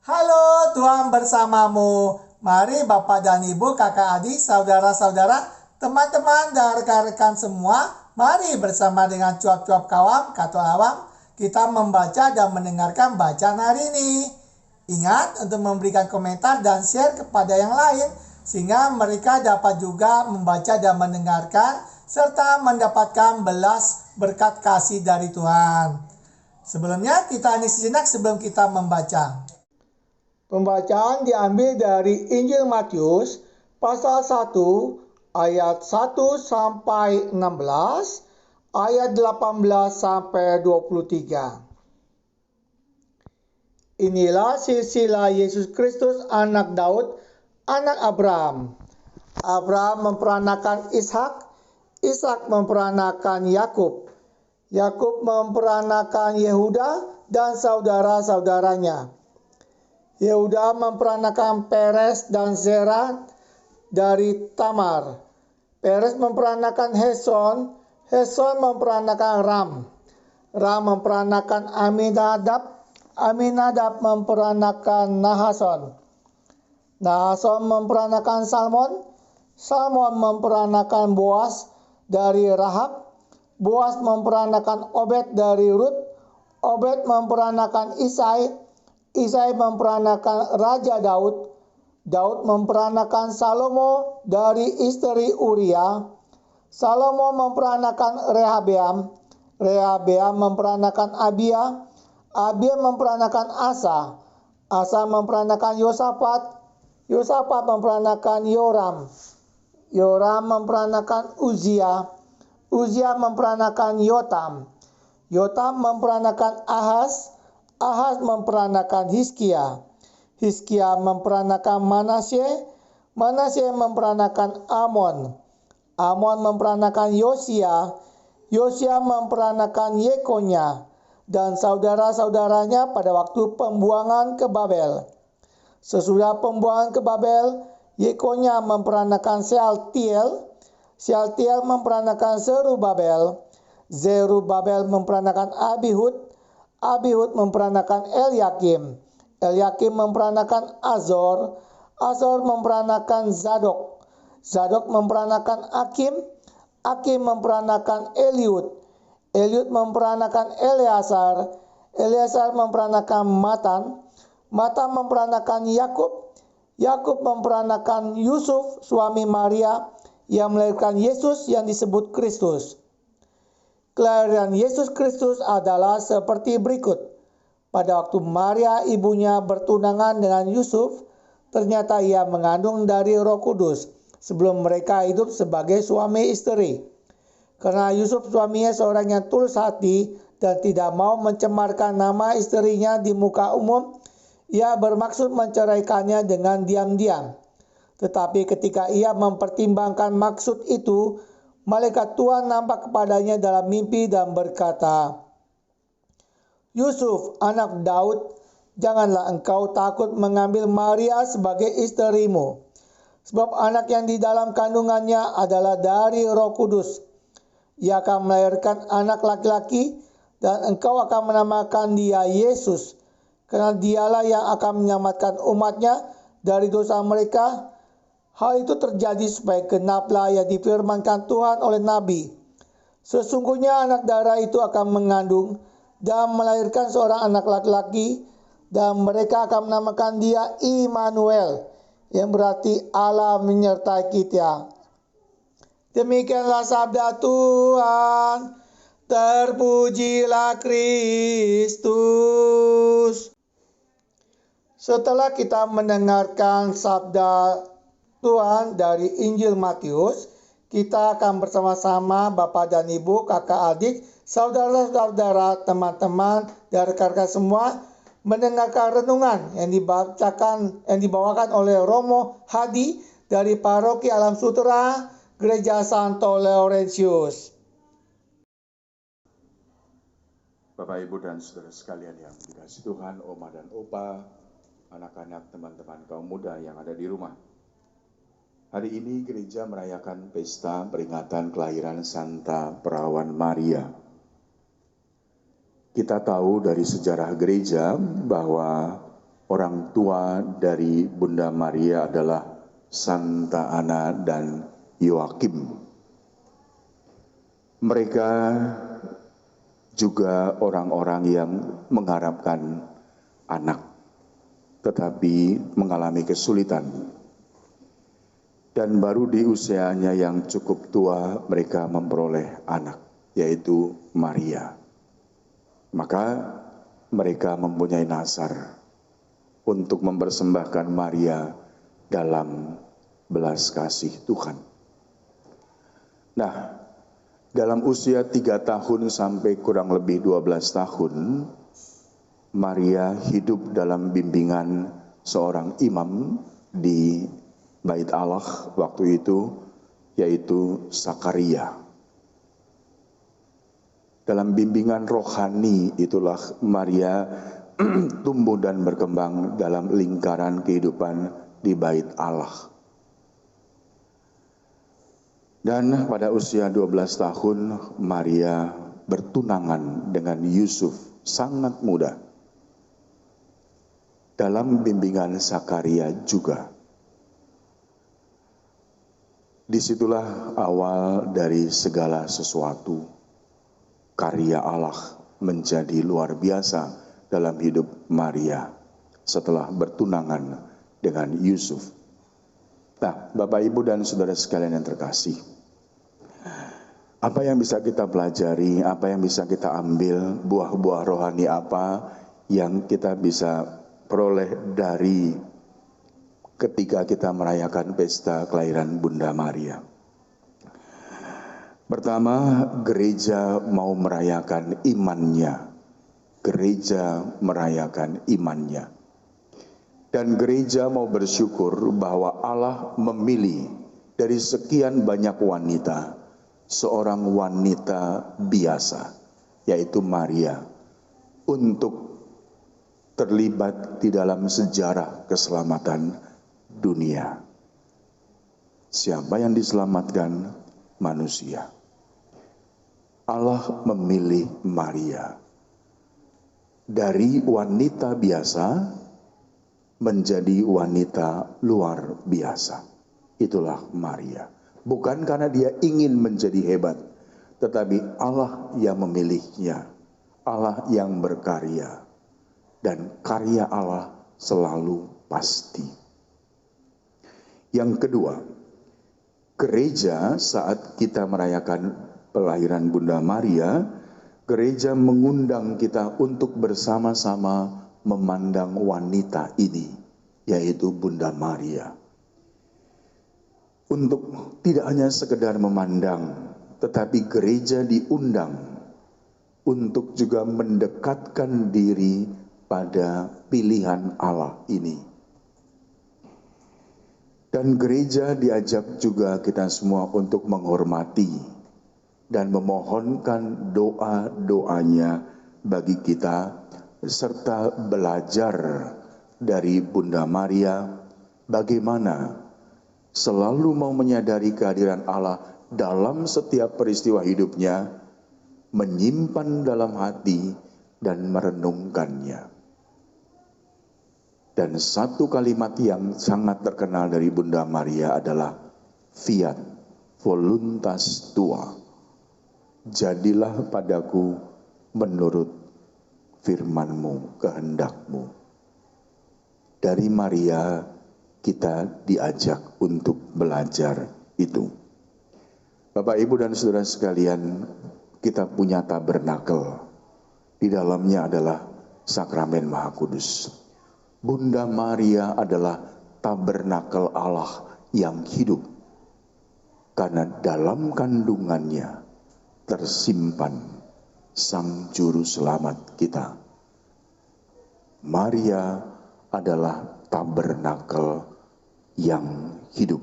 Halo, Tuhan bersamamu. Mari Bapak dan Ibu, kakak adik, saudara-saudara, teman-teman dan rekan-rekan semua, mari bersama dengan cuap-cuap kawam, kata awam, kita membaca dan mendengarkan bacaan hari ini. Ingat untuk memberikan komentar dan share kepada yang lain, sehingga mereka dapat juga membaca dan mendengarkan, serta mendapatkan belas berkat kasih dari Tuhan. Sebelumnya, kita ini sejenak sebelum kita membaca. Pembacaan diambil dari Injil Matius pasal 1 ayat 1 sampai 16, ayat 18 sampai 23. Inilah silsilah Yesus Kristus anak Daud, anak Abraham. Abraham memperanakan Ishak, Ishak memperanakan Yakub. Yakub memperanakan Yehuda dan saudara-saudaranya. Yehuda memperanakan Peres dan Zerah dari Tamar. Peres memperanakan Hezron, Hezron memperanakan Ram. Ram memperanakan Aminadab, Aminadab memperanakan Nahason. Nahason memperanakan Salmon, Salmon memperanakan Boas dari Rahab. Boas memperanakan Obed dari Rut. Obed memperanakan Isai. Isai memperanakan Raja Daud. Daud memperanakan Salomo dari istri Uria. Salomo memperanakan Rehabeam. Rehabeam memperanakan Abia. Abia memperanakan Asa. Asa memperanakan Yosafat. Yosafat memperanakan Yoram. Yoram memperanakan Uzia. Uzia memperanakan Yotam. Yotam memperanakan Ahaz. Ahaz memperanakan Hizkia. Hizkia memperanakan Manasye. Manasye memperanakan Amon. Amon memperanakan Yosia. Yosia memperanakan Yekonya dan saudara-saudaranya pada waktu pembuangan ke Babel. Sesudah pembuangan ke Babel, Yekonya memperanakan Sealtiel. Sealtiel memperanakan Zerubabel. Zerubabel memperanakan Abihud. Abihud memperanakan Elyakim. Elyakim memperanakan Azor. Azor memperanakan Zadok. Zadok memperanakan Akim. Akim memperanakan Eliud. Eliud memperanakan Eleazar. Eleazar memperanakan Matan. Matan memperanakan Yakub. Yakub memperanakan Yusuf, suami Maria, yang melahirkan Yesus yang disebut Kristus. Kelahiran Yesus Kristus adalah seperti berikut. Pada waktu Maria ibunya bertunangan dengan Yusuf, ternyata ia mengandung dari Roh Kudus sebelum mereka hidup sebagai suami istri. Karena Yusuf suaminya seorang yang tulus hati dan tidak mau mencemarkan nama istrinya di muka umum, ia bermaksud menceraikannya dengan diam-diam. Tetapi ketika ia mempertimbangkan maksud itu, malaikat Tuhan nampak kepadanya dalam mimpi dan berkata, "Yusuf, anak Daud, janganlah engkau takut mengambil Maria sebagai istrimu, sebab anak yang di dalam kandungannya adalah dari Roh Kudus. Ia akan melahirkan anak laki-laki dan engkau akan menamakan dia Yesus, karena dialah yang akan menyelamatkan umatnya dari dosa mereka." Hal itu terjadi supaya genaplah yang difirmankan Tuhan oleh Nabi. Sesungguhnya anak darah itu akan mengandung dan melahirkan seorang anak laki-laki, dan mereka akan menamakan dia Immanuel, yang berarti Allah menyertai kita. Demikianlah sabda Tuhan. Terpujilah Kristus. Setelah kita mendengarkan sabda Tuhan dari Injil Matius, kita akan bersama-sama Bapak dan Ibu, kakak adik, saudara-saudara, teman-teman, dan rekan-rekan semua mendengarkan renungan yang dibawakan oleh Romo Hadi dari Paroki Alam Sutera, Gereja Santo Laurentius. Bapak, Ibu, dan saudara sekalian yang dikasihi Tuhan, Oma dan Opa, anak-anak, teman-teman kaum muda yang ada di rumah. Hari ini gereja merayakan pesta peringatan kelahiran Santa Perawan Maria. Kita tahu dari sejarah gereja bahwa Orang tua dari Bunda Maria adalah Santa Ana dan Yoakim. Mereka juga orang-orang yang mengharapkan anak, tetapi mengalami kesulitan. Dan baru di usianya yang cukup tua mereka memperoleh anak, yaitu Maria. Maka mereka mempunyai nazar untuk mempersembahkan Maria dalam belas kasih Tuhan. Nah, dalam usia 3 tahun sampai kurang lebih 12 tahun, Maria hidup dalam bimbingan seorang imam di Bait Allah waktu itu, yaitu Sakaria. Dalam bimbingan rohani itulah Maria tumbuh dan berkembang dalam lingkaran kehidupan di Bait Allah. Dan pada usia 12 tahun Maria bertunangan dengan Yusuf sangat muda. Dalam bimbingan Sakaria juga. Disitulah awal dari segala sesuatu. Karya Allah menjadi luar biasa dalam hidup Maria setelah bertunangan dengan Yusuf. Nah, Bapak, Ibu, dan saudara sekalian yang terkasih, apa yang bisa kita pelajari, apa yang bisa kita ambil, buah-buah rohani apa yang kita bisa peroleh dari ketika kita merayakan pesta kelahiran Bunda Maria? Pertama, gereja mau merayakan imannya. Gereja merayakan imannya. Dan gereja mau bersyukur bahwa Allah memilih dari sekian banyak wanita, seorang wanita biasa, yaitu Maria, untuk terlibat di dalam sejarah keselamatan dunia. Siapa yang diselamatkan? Manusia. Allah memilih Maria dari wanita biasa menjadi wanita luar biasa. Itulah Maria. Bukan karena dia ingin menjadi hebat, tetapi Allah yang memilihnya, Allah yang berkarya, dan karya Allah selalu pasti. Yang kedua, gereja saat kita merayakan kelahiran Bunda Maria, gereja mengundang kita untuk bersama-sama memandang wanita ini, yaitu Bunda Maria. Untuk tidak hanya sekedar memandang, tetapi gereja diundang untuk juga mendekatkan diri pada pilihan Allah ini. Dan gereja diajak juga kita semua untuk menghormati dan memohonkan doa-doanya bagi kita, serta belajar dari Bunda Maria bagaimana selalu mau menyadari kehadiran Allah dalam setiap peristiwa hidupnya, menyimpan dalam hati dan merenungkannya. Dan satu kalimat yang sangat terkenal dari Bunda Maria adalah fiat voluntas tua. Jadilah padaku menurut firman-Mu, kehendak-Mu. Dari Maria kita diajak untuk belajar itu. Bapak, Ibu, dan saudara sekalian, kita punya tabernakel. Di dalamnya adalah sakramen Maha Kudus. Bunda Maria adalah tabernakel Allah yang hidup. Karena dalam kandungannya tersimpan Sang Juru Selamat kita. Maria adalah tabernakel yang hidup.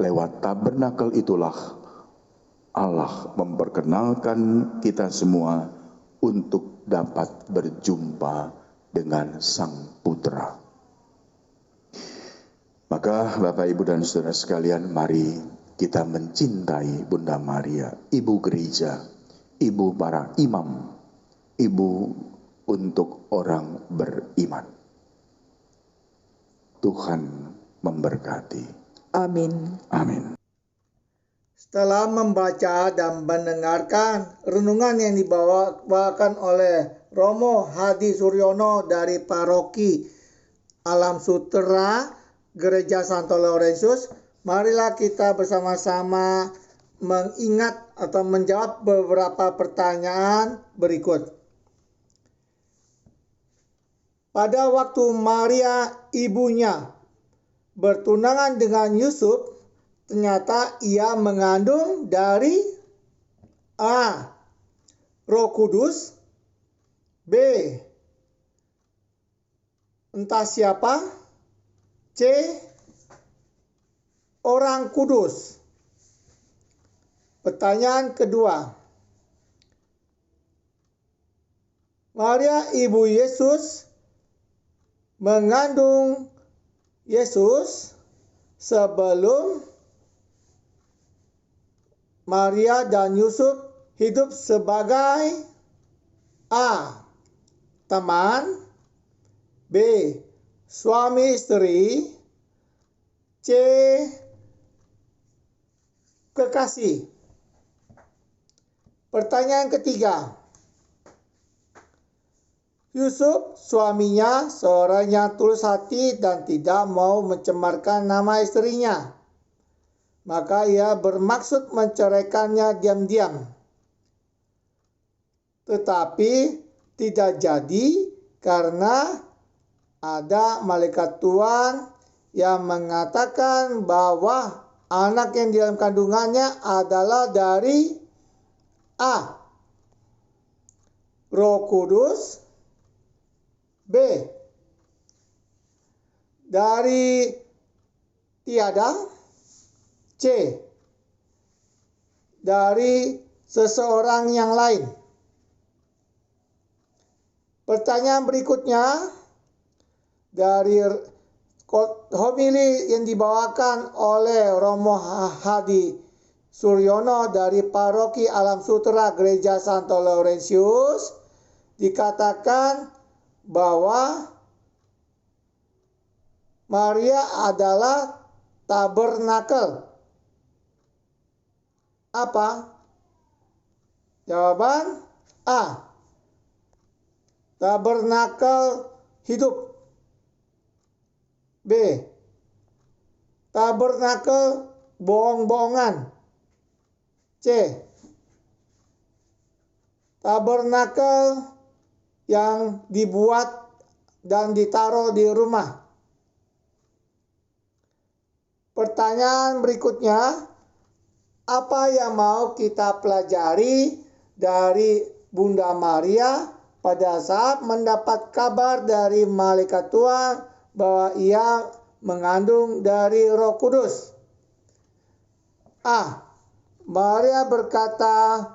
Lewat tabernakel itulah Allah memperkenalkan kita semua untuk dapat berjumpa dengan Sang Putra. Maka Bapak, Ibu, dan saudara sekalian, mari kita mencintai Bunda Maria, Ibu Gereja, Ibu para imam, Ibu untuk orang beriman. Tuhan memberkati. Amin. Amin. Setelah membaca dan mendengarkan renungan yang dibawakan oleh Romo Hadi Suryono dari Paroki Alam Sutera Gereja Santo Laurentius, marilah kita bersama-sama mengingat atau menjawab beberapa pertanyaan berikut. Pada waktu Maria ibunya bertunangan dengan Yusuf, ternyata ia mengandung dari A. Roh Kudus, B. entah siapa, C. orang kudus. Pertanyaan kedua, Maria ibu Yesus mengandung Yesus sebelum Maria dan Yusuf hidup sebagai A. teman, B. suami istri, C. kekasih. Pertanyaan ketiga, Yusuf suaminya seorang yang tulus hati dan tidak mau mencemarkan nama istrinya. Maka ia bermaksud menceraikannya diam-diam. Tetapi tidak jadi karena ada malaikat Tuhan yang mengatakan bahwa anak yang di dalam kandungannya adalah dari A. Roh Kudus, B. dari tiada, C. dari seseorang yang lain. Pertanyaan berikutnya dari homili yang dibawakan oleh Romo Hadi Suryono dari Paroki Alam Sutera Gereja Santo Laurentius, dikatakan bahwa Maria adalah tabernakel. Apa? Jawaban A. Tabernakel hidup. B. Tabernakel bohong-bohongan. C. Tabernakel yang dibuat dan ditaruh di rumah. Pertanyaan berikutnya, apa yang mau kita pelajari dari Bunda Maria pada saat mendapat kabar dari malaikat Tuhan bahwa ia mengandung dari Roh Kudus? A. Maria berkata,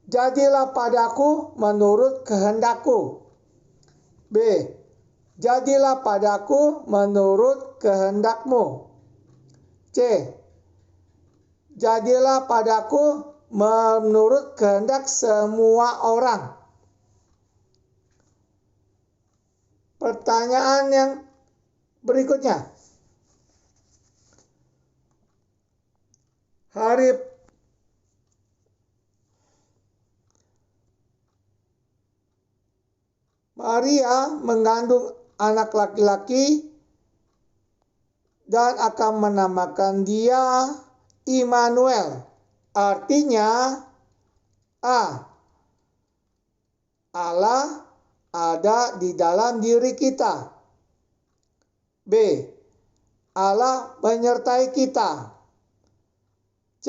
"Jadilah padaku menurut kehendakku." B. Jadilah padaku menurut kehendakmu. C. Jadilah padaku menurut kehendak semua orang. Pertanyaan yang berikutnya, Maria mengandung anak laki-laki dan akan menamakan dia Immanuel. Artinya A. Allah ada di dalam diri kita. B. Allah menyertai kita. C.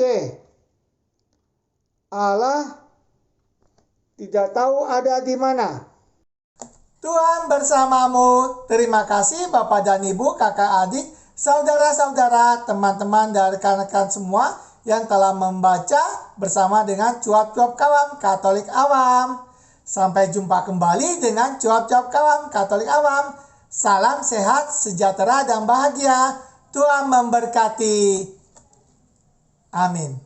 Allah tidak tahu ada di mana. Tuhan bersamamu. Terima kasih Bapak dan Ibu, kakak adik, saudara-saudara, teman-teman dan rekan-rekan semua yang telah membaca bersama dengan cuap-cuap kawam Katolik Awam. Sampai jumpa kembali dengan cuap-cuap kawam Katolik Awam. Salam sehat, sejahtera, dan bahagia. Tuhan memberkati. Amin.